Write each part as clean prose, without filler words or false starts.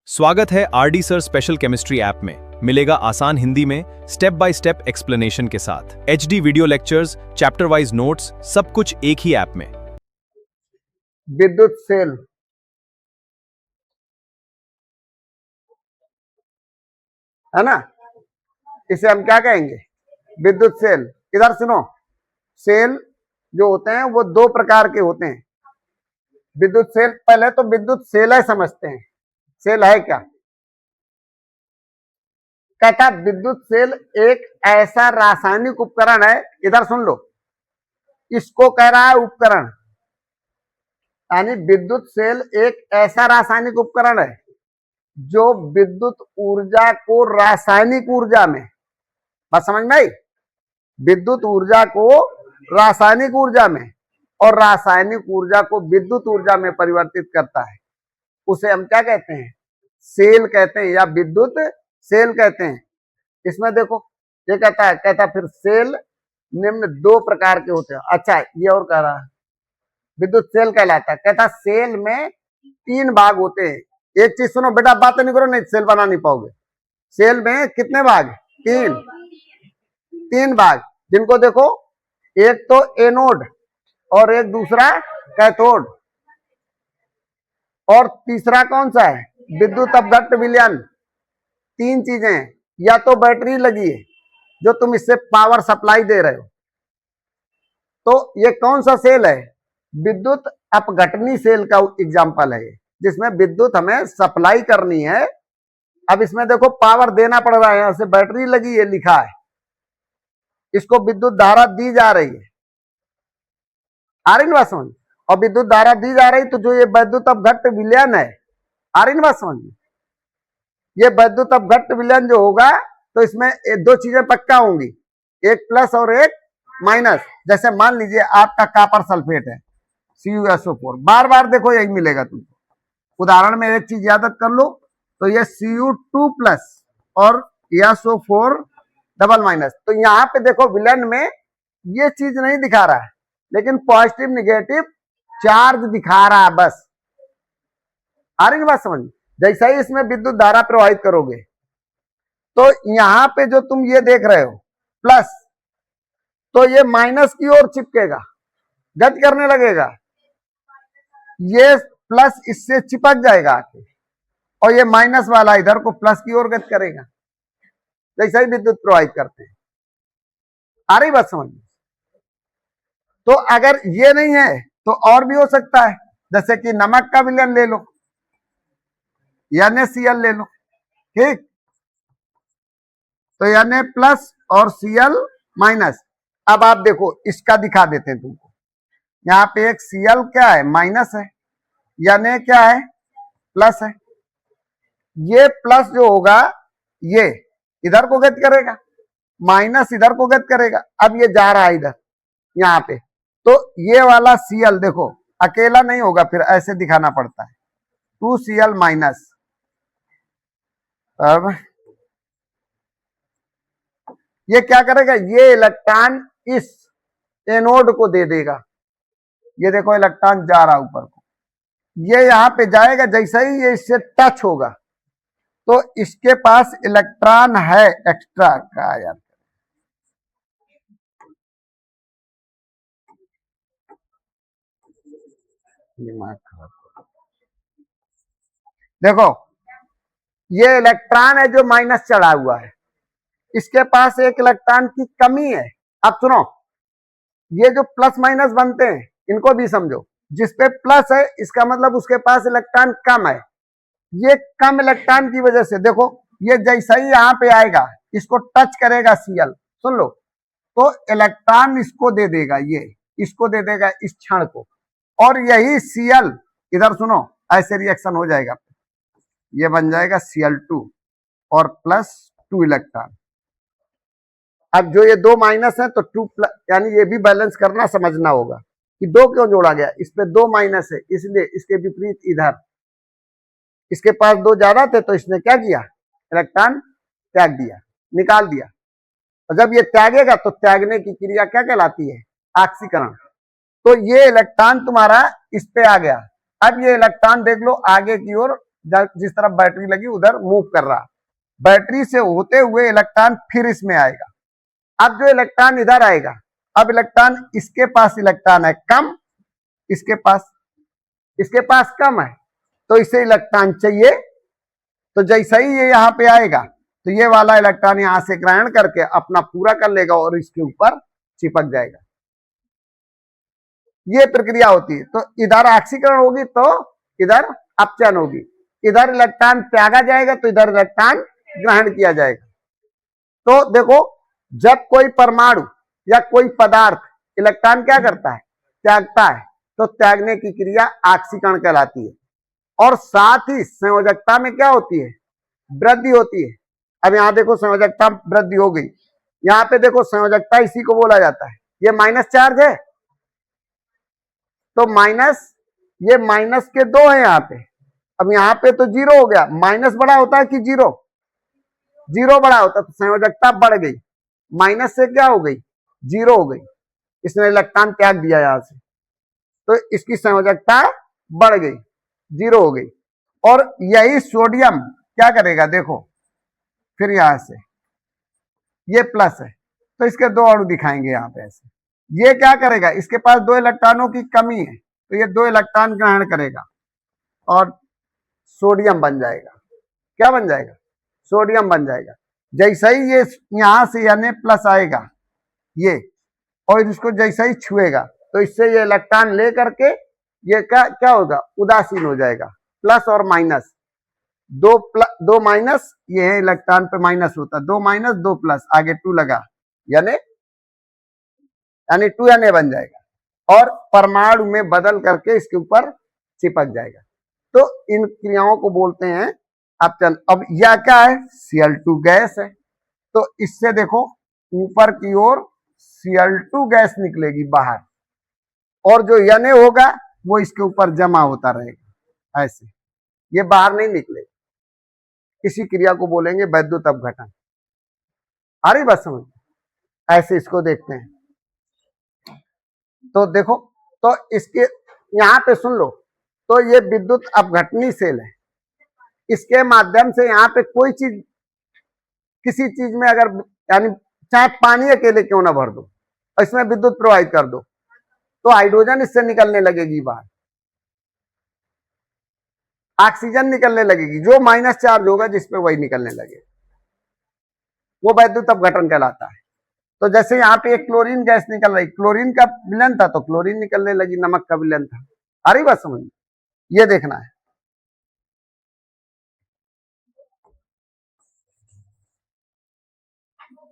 स्वागत है RD sir special chemistry app में। मिलेगा आसान हिंदी में स्टेप बाय स्टेप एक्सप्लेनेशन के साथ HD video lectures, chapter wise notes, सब कुछ एक ही ऐप में। विद्युत सेल है ना, इसे हम क्या कहेंगे? विद्युत सेल। इधर सुनो, सेल जो होते हैं वो दो प्रकार के होते हैं। विद्युत सेल, पहले तो विद्युत सेल है समझते हैं। सेल है क्या? कहता विद्युत सेल एक ऐसा रासायनिक उपकरण है, इधर सुन लो, इसको कह रहा है उपकरण। यानी विद्युत सेल एक ऐसा रासायनिक उपकरण है जो विद्युत ऊर्जा को रासायनिक ऊर्जा में, बात समझ में आई? विद्युत ऊर्जा को रासायनिक ऊर्जा में और रासायनिक ऊर्जा को विद्युत ऊर्जा में परिवर्तित करता है। उसे हम क्या कहते हैं? सेल कहते हैं या विद्युत सेल कहते हैं। इसमें देखो ये कहता फिर सेल निम्न दो प्रकार के होते हैं। अच्छा, ये और कह रहा है विद्युत सेल कहलाता है। कहता सेल में तीन भाग होते हैं। एक चीज सुनो बेटा, बात नहीं करो, नहीं सेल बना नहीं पाओगे। सेल में कितने भाग? तीन भाग, जिनको देखो, एक तो एनोड और एक दूसरा कैथोड, और तीसरा कौन सा है? विद्युत अपघट्ट विलयन। तीन चीजें, या तो बैटरी लगी है जो तुम इससे पावर सप्लाई दे रहे हो, तो ये कौन सा सेल है? विद्युत अपघटनी सेल का एग्जाम्पल है, जिसमें विद्युत हमें सप्लाई करनी है। अब इसमें देखो पावर देना पड़ रहा है, यहां से बैटरी लगी है लिखा है, इसको विद्युत धारा दी जा रही है। आ रही ना बात समझ? और विद्युत धारा दी जा रही, तो जो ये विद्युत अपघट्ट विलयन है, आ रही ना बात समझ? ये विद्युत अपघट्ट विलयन जो होगा तो इसमें दो चीजें पक्का होंगी, एक प्लस और एक माइनस। जैसे मान लीजिए आपका कॉपर सल्फेट है CuSO4, बार बार देखो यही मिलेगा तुमको। उदाहरण में एक चीज याद कर लो, तो ये Cu2 प्लस और SO4 डबल माइनस। तो यहाँ पे देखो विलयन में ये चीज नहीं दिखा रहा है, लेकिन पॉजिटिव निगेटिव चार्ज दिखा रहा है बस। आ रही बात समझ? जैसा ही इसमें विद्युत धारा प्रवाहित करोगे तो यहां पे जो तुम ये देख रहे हो प्लस, तो ये माइनस की ओर चिपकेगा, गति करने लगेगा। ये प्लस इससे चिपक जाएगा आके, और ये माइनस वाला इधर को प्लस की ओर गति करेगा, जैसा ही विद्युत प्रवाहित करते हैं। आ रही बात समझ? तो अगर ये नहीं है तो और भी हो सकता है, जैसे कि नमक का विलयन ले लो, NaCl ले लो, ठीक? तो Na प्लस और Cl माइनस। अब आप देखो इसका दिखा देते हैं तुमको। यहाँ पे एक Cl क्या है? माइनस है। Na क्या है? प्लस है। ये प्लस जो होगा ये इधर को गति करेगा, माइनस इधर को गति करेगा। अब ये जा रहा है इधर यहाँ पे, तो ये वाला Cl देखो अकेला नहीं होगा, फिर ऐसे दिखाना पड़ता है 2Cl माइनस। अब ये क्या करेगा? ये इलेक्ट्रॉन इस एनोड को दे देगा। ये देखो इलेक्ट्रॉन जा रहा ऊपर को, ये यहां पे जाएगा। जैसा ही ये इससे टच होगा तो इसके पास इलेक्ट्रॉन है एक्स्ट्रा का। यार दिमाग खराब। देखो ये इलेक्ट्रॉन है जो माइनस चढ़ा हुआ है, इसके पास एक इलेक्ट्रॉन की कमी है। अब सुनो, ये जो प्लस माइनस बनते हैं इनको भी समझो। जिसपे प्लस है इसका मतलब उसके पास इलेक्ट्रॉन कम है। ये कम इलेक्ट्रॉन की वजह से देखो ये जैसा ही यहाँ पे आएगा, इसको टच करेगा Cl, सुन लो, तो इलेक्ट्रॉन इसको दे देगा, ये इसको दे देगा इस क्षण को, और यही Cl इधर सुनो ऐसे रिएक्शन हो जाएगा, ये बन जाएगा Cl2 और प्लस 2 इलेक्ट्रॉन। अब जो ये दो माइनस है तो 2 प्लस, यानी ये भी बैलेंस करना समझना होगा कि दो क्यों जोड़ा गया। इस पे दो माइनस है, इसलिए इसके विपरीत इधर इसके पास दो ज्यादा थे, तो इसने क्या किया? इलेक्ट्रॉन त्याग दिया, निकाल दिया। और जब ये त्यागेगा तो त्यागने की क्रिया क्या कहलाती है? ऑक्सीकरण। तो ये इलेक्ट्रॉन तुम्हारा इस पे आ गया। अब ये इलेक्ट्रॉन देख लो आगे की ओर जिस तरफ बैटरी लगी उधर मूव कर रहा। बैटरी से होते हुए इलेक्ट्रॉन फिर इसमें आएगा। अब जो इलेक्ट्रॉन इधर आएगा, अब इलेक्ट्रॉन इसके पास इलेक्ट्रॉन है कम, इसके पास कम है, तो इसे इलेक्ट्रॉन चाहिए। तो जैसे ही ये यहाँ पे आएगा तो ये वाला इलेक्ट्रॉन यहां से ग्रहण करके अपना पूरा कर लेगा और इसके ऊपर चिपक जाएगा। ये प्रक्रिया होती है। तो इधर ऑक्सीकरण होगी तो इधर अपचयन होगी, इधर इलेक्ट्रॉन त्यागा जाएगा तो इधर इलेक्ट्रॉन ग्रहण किया जाएगा। तो देखो, जब कोई परमाणु या कोई पदार्थ इलेक्ट्रॉन क्या करता है, त्यागता है, तो त्यागने की क्रिया ऑक्सीकरण कहलाती है। और साथ ही संयोजकता में क्या होती है, वृद्धि होती है। अब यहां देखो संयोजकता वृद्धि हो गई, यहां पे देखो संयोजकता इसी को बोला जाता है। ये माइनस चार्ज है तो माइनस, ये माइनस के दो है यहाँ पे। अब यहाँ पे तो जीरो हो गया, माइनस बड़ा होता है कि जीरो, जीरो बड़ा होता है, तो संयोजकता बढ़ गई, माइनस से क्या हो गई, जीरो हो गई। इसने इलेक्ट्रॉन त्याग दिया यहां से, तो इसकी संयोजकता बढ़ गई, जीरो हो गई। और यही सोडियम क्या करेगा, देखो फिर यहां से ये प्लस है तो इसके दो अणु दिखाएंगे यहां पे ऐसे। ये क्या करेगा, इसके पास दो इलेक्ट्रॉनों की कमी है तो ये दो इलेक्ट्रॉन ग्रहण करेगा और सोडियम बन जाएगा। क्या बन जाएगा, सोडियम बन जाएगा। जैसे ही ये यहां से यानी प्लस आएगा ये, और इसको जैसे ही छुएगा तो इससे ये इलेक्ट्रॉन ले करके ये क्या होगा, उदासीन हो जाएगा। प्लस और माइनस, दो माइनस, ये है इलेक्ट्रॉन पे माइनस होता, दो माइनस दो प्लस, आगे टू लगा, यानी टू यानी बन जाएगा और परमाणु में बदल करके इसके ऊपर चिपक जाएगा। तो इन क्रियाओं को बोलते हैं अपचयन। अब यह क्या है, Cl2 गैस है, तो इससे देखो ऊपर की ओर Cl2 गैस निकलेगी बाहर, और जो Na होगा वो इसके ऊपर जमा होता रहेगा ऐसे, ये बाहर नहीं निकलेगा। इसी क्रिया को बोलेंगे वैद्युत अपघटन। आ रही बात समझ, ऐसे इसको देखते हैं। तो देखो, तो इसके यहां पे सुन लो, तो ये विद्युत अपघटनी सेल है, इसके माध्यम से यहाँ पे कोई चीज, किसी चीज में अगर यानी चाहे पानी अकेले क्यों ना भर दो और इसमें विद्युत प्रवाहित कर दो तो हाइड्रोजन इससे निकलने लगेगी बाहर, ऑक्सीजन निकलने लगेगी, जो माइनस चार्ज होगा जिसपे वही निकलने लगे, वो वैद्युत अपघटन कहलाता है। तो जैसे यहाँ पे एक क्लोरीन गैस निकल रही, क्लोरीन का विलयन था तो क्लोरीन निकलने लगी, नमक का विलयन था। आ रही बात समझ, ये देखना है।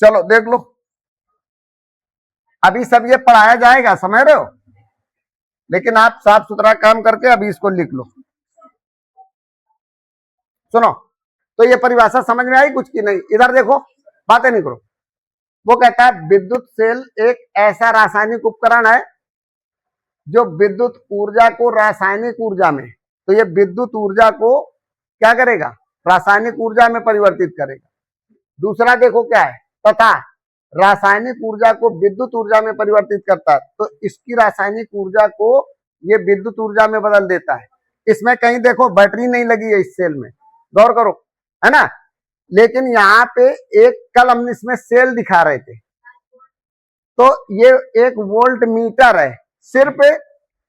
चलो देख लो, अभी सब ये पढ़ाया जाएगा, समझ रहे हो, लेकिन आप साफ सुथरा काम करके अभी इसको लिख लो। सुनो, तो ये परिभाषा समझ में आई कुछ की नहीं, इधर देखो, बातें नहीं करो। वो कहता है विद्युत सेल एक ऐसा रासायनिक उपकरण है जो विद्युत ऊर्जा को रासायनिक ऊर्जा में, तो ये विद्युत ऊर्जा को क्या करेगा, रासायनिक ऊर्जा में परिवर्तित करेगा। दूसरा देखो क्या है, तथा रासायनिक ऊर्जा को विद्युत ऊर्जा में परिवर्तित करता है, तो इसकी रासायनिक ऊर्जा को ये विद्युत ऊर्जा में बदल देता है। इसमें कहीं देखो बैटरी नहीं लगी है इस सेल में, गौर करो, है ना, लेकिन यहाँ पे एक कल हम इसमें सेल दिखा रहे थे, तो ये एक वोल्ट मीटर है, सिर्फ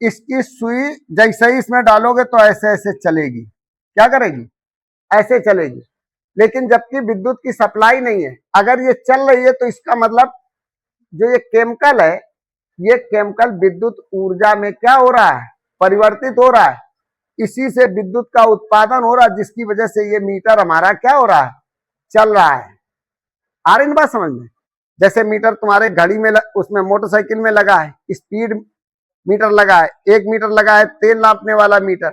इसकी सुई जैसे ही इसमें डालोगे तो ऐसे ऐसे चलेगी, क्या करेगी, ऐसे चलेगी, लेकिन जबकि विद्युत की सप्लाई नहीं है। अगर ये चल रही है तो इसका मतलब जो ये केमिकल है, ये केमिकल विद्युत ऊर्जा में क्या हो रहा है, परिवर्तित हो रहा है, इसी से विद्युत का उत्पादन हो रहा है, जिसकी वजह से ये मीटर हमारा क्या हो रहा है, चल रहा है। आ रही बात समझ में, जैसे मीटर तुम्हारे घड़ी में उसमें मोटरसाइकिल में लगा है, स्पीड मीटर लगा है, 1 मीटर लगा है तेल नापने वाला मीटर,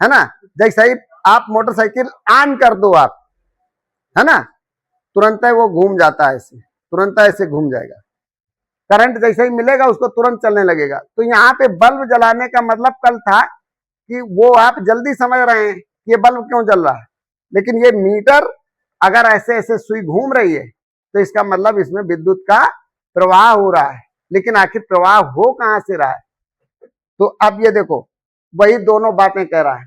है ना, जैसे ही आप मोटरसाइकिल ऑन कर दो आप, है ना, तुरंत वो घूम जाता है, ऐसे तुरंत ऐसे घूम जाएगा, करंट जैसे ही मिलेगा उसको तुरंत चलने लगेगा। तो यहाँ पे बल्ब जलाने का मतलब कल था कि वो आप जल्दी समझ रहे हैं कि ये बल्ब क्यों जल रहा है, लेकिन ये मीटर अगर ऐसे ऐसे सुई घूम रही है तो इसका मतलब इसमें विद्युत का प्रवाह हो रहा है, लेकिन आखिर प्रवाह हो कहां से रहा है। तो अब ये देखो, वही दोनों बातें कह रहा है,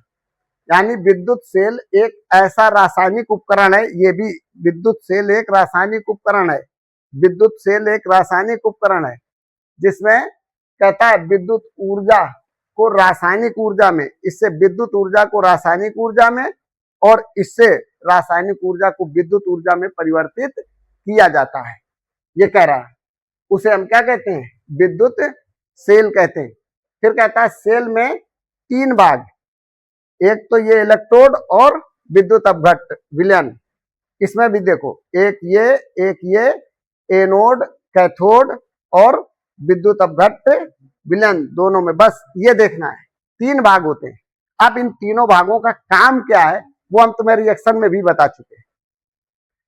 यानी विद्युत सेल एक ऐसा रासायनिक उपकरण है, ये भी विद्युत सेल एक रासायनिक उपकरण है। विद्युत सेल एक रासायनिक उपकरण है जिसमें कहता है विद्युत ऊर्जा को रासायनिक ऊर्जा में, इससे विद्युत ऊर्जा को रासायनिक ऊर्जा में और इससे रासायनिक ऊर्जा को विद्युत ऊर्जा में परिवर्तित किया जाता है, ये कह रहा है। उसे हम क्या कहते हैं? विद्युत सेल कहते हैं। फिर कहता है सेल में 3 भाग, एक तो ये इलेक्ट्रोड और विद्युत अपघट्ट विलयन। इसमें भी देखो एक ये एनोड कैथोड और विद्युत अपघट्ट विलयन, दोनों में बस ये देखना है 3 भाग होते हैं। अब इन तीनों भागों का काम क्या है वो हम तुम्हें रिएक्शन में भी बता चुके हैं,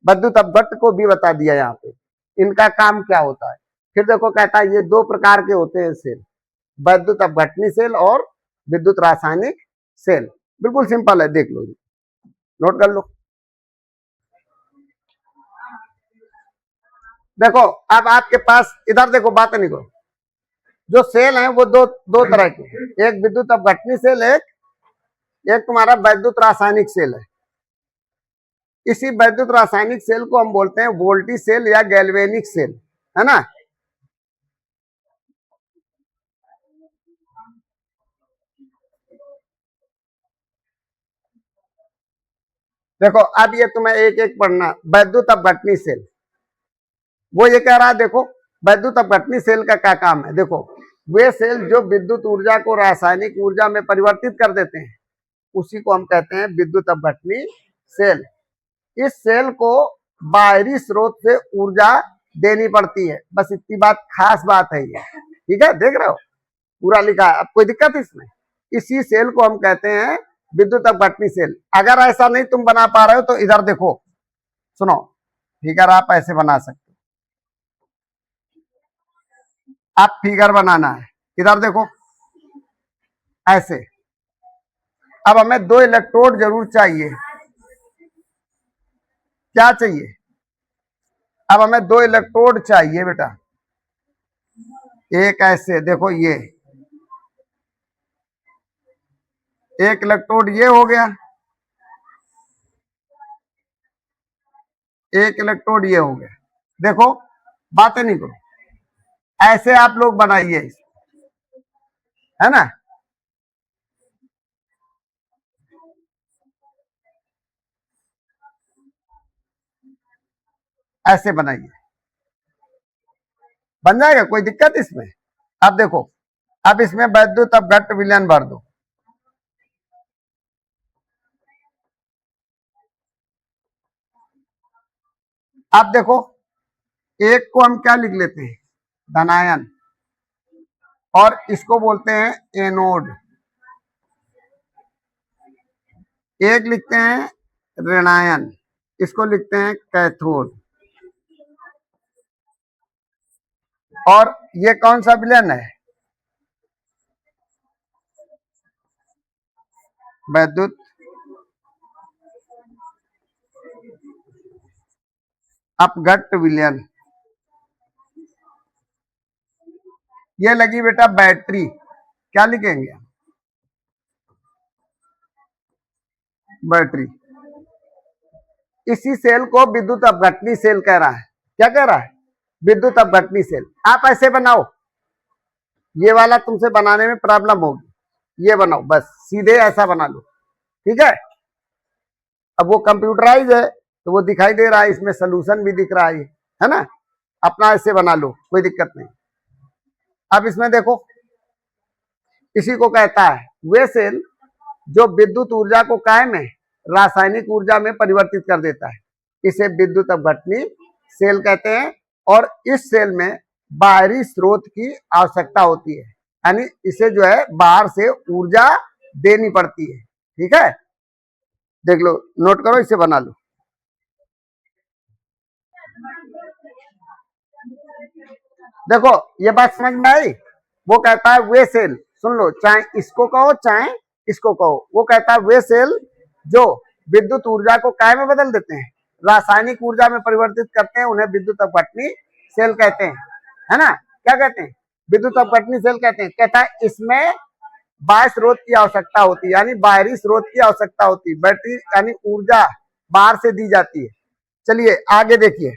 विद्युत अपघट्ट को भी बता दिया यहाँ पे इनका काम क्या होता है। फिर देखो कहता है ये 2 प्रकार के होते हैं सेल, विद्युत अपघटनी सेल और विद्युत रासायनिक सेल। बिल्कुल सिंपल है, देख लो, नोट कर लो। देखो अब आपके पास इधर देखो, बात नहीं करो, जो सेल है वो दो तरह के, एक विद्युत अपघटनी सेल, एक तुम्हारा वैद्युत रासायनिक सेल है। इसी वैद्युत रासायनिक सेल को हम बोलते हैं वोल्टी सेल या गैल्वेनिक सेल, है ना। देखो अब ये तुम्हें एक एक पढ़ना। वैद्युत अपघटनी सेल, वो ये कह रहा है, देखो वैद्युत अपघटनी सेल का क्या काम है। देखो वे सेल जो विद्युत ऊर्जा को रासायनिक ऊर्जा में परिवर्तित कर देते हैं उसी को हम कहते हैं विद्युत अपघटनी सेल। इस सेल को बाहरी स्रोत से ऊर्जा देनी पड़ती है, बस इतनी बात, खास बात है ये, ठीक है। देख रहे हो पूरा लिखा है, अब कोई दिक्कत इसमें। इसी सेल को हम कहते हैं विद्युत अपघटनी सेल। अगर ऐसा नहीं तुम बना पा रहे हो तो इधर देखो, सुनो, फिगर आप ऐसे बना सकते हो। आप फिगर बनाना है, इधर देखो ऐसे। अब हमें 2 इलेक्ट्रोड जरूर चाहिए, क्या चाहिए? अब हमें 2 इलेक्ट्रोड चाहिए बेटा। एक ऐसे देखो, ये एक इलेक्ट्रोड ये हो गया, एक इलेक्ट्रोड ये हो गया। देखो बातें नहीं करो, ऐसे आप लोग बनाइए, है ना। ऐसे बनाइए, बन जाएगा, कोई दिक्कत इसमें। अब देखो, अब इसमें वैद्युत अपघट्ट विलयन भर दो। अब देखो एक को हम क्या लिख लेते हैं? धनायन, और इसको बोलते हैं एनोड। एक लिखते हैं ऋणायन, इसको लिखते हैं कैथोड। और ये कौन सा विलयन है? वैद्युत अपघट्ट विलयन। ये लगी बेटा बैटरी, क्या लिखेंगे? बैटरी। इसी सेल को विद्युत अपघटनी सेल कह रहा है। क्या कह रहा है? विद्युत अपघटनी सेल। आप ऐसे बनाओ, ये वाला तुमसे बनाने में प्रॉब्लम होगी, ये बनाओ, बस सीधे ऐसा बना लो, ठीक है। अब वो कंप्यूटराइज है तो वो दिखाई दे रहा है, इसमें सोल्यूशन भी दिख रहा है ना। अपना ऐसे बना लो, कोई दिक्कत नहीं। अब इसमें देखो, इसी को कहता है वे सेल जो विद्युत ऊर्जा को काय में रासायनिक ऊर्जा में परिवर्तित कर देता है, इसे विद्युत अपघटनी सेल कहते हैं। और इस सेल में बाहरी स्रोत की आवश्यकता होती है, यानी इसे जो है बाहर से ऊर्जा देनी पड़ती है, ठीक है। देख लो, नोट करो, इसे बना लो। देखो ये बात समझ में आई। वो कहता है वे सेल, सुन लो, चाहे इसको कहो चाहे इसको कहो, वो कहता है वे सेल जो विद्युत ऊर्जा को काय में बदल देते हैं, रासायनिक ऊर्जा में परिवर्तित करते हैं, उन्हें विद्युत अपघटनी सेल कहते हैं, है ना। क्या कहते हैं? विद्युत अपघटनी सेल कहते हैं। कहता है इसमें बाह्य स्रोत की आवश्यकता होती है, यानी बाहरी स्रोत की आवश्यकता होती है। बैटरी यानी ऊर्जा बाहर से दी जाती है। चलिए आगे देखिए,